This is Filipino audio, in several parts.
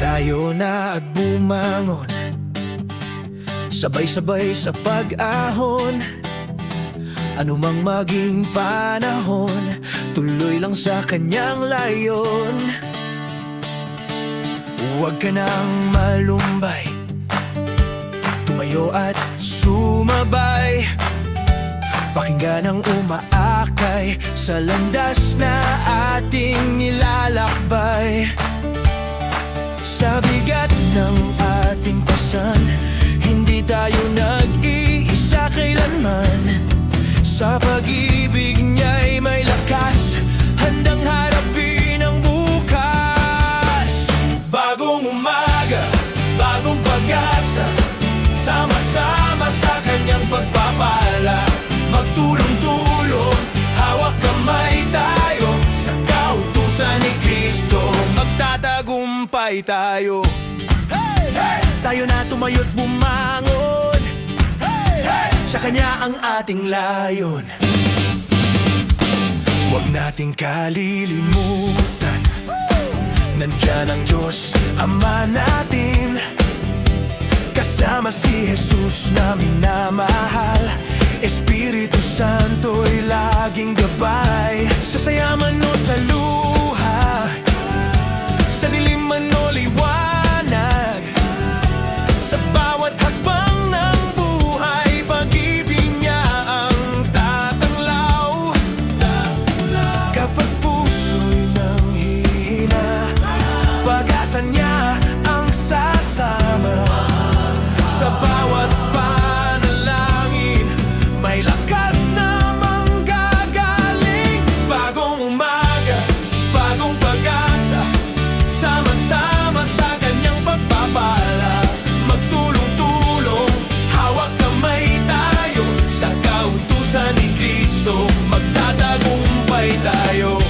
Tayo na at bumangon, sabay-sabay sa pag-ahon. Anumang maging panahon, tuloy lang sa kanyang layon. Huwag ka nang malumbay, tumayo at sumabay. Pakinggan ang umaakay sa landas na ating nilalakbay. Sa bigat ng ating pasan, hindi tayo nag-iisa kailanman. Sa pag-ibig niya'y may lakas, handang harapin ang bukas. Bagong umaga, bagong pag-asa, sama-sama sa kanyang pagpapala. Magtulong-tulong, hawak kamay tayo, sa kautusan ni Kristo magtatagumpay tayo. Hey! Hey! Tayo na tumayo't bumangon, hey! Hey! Sa kanya ang ating layon. Huwag nating kalilimutan, nandyan ang Diyos, Ama natin. Kasama si Jesus na minamahal, Espiritu Santo'y laging gabay. Sa saya man o sa luha, sa dilim man o liwanag, sa bawat hakbang ng buhay, pag-ibig niya ang tatanglaw. Kapag puso'y nanghihina, pag-asa niya ang sasama. Sa bawat panalangin, may lakas na manggagaling. Bagong umaga, bagong pag-asa, sama-sama sa kanyang pagpapala. Magtulong-tulong, hawak kamay tayo, sa kautusan ni Kristo magtatagumpay tayo.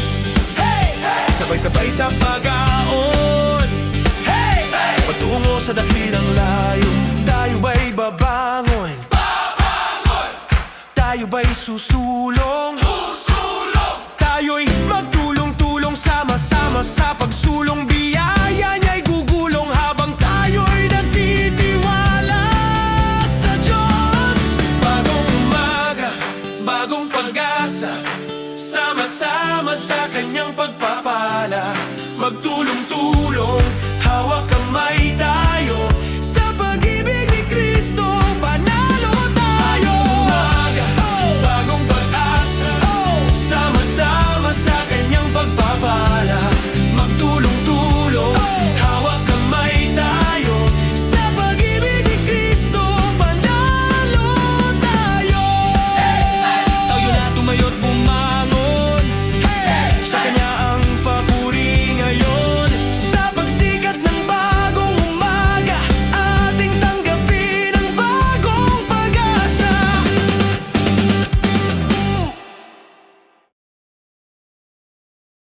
Hey! Hey! Sabay-sabay sa pag-aon, hey! Hey! Patungo sa dakilang layo, tayo ba'y babangon? Babangon! Tayo ba'y susulong?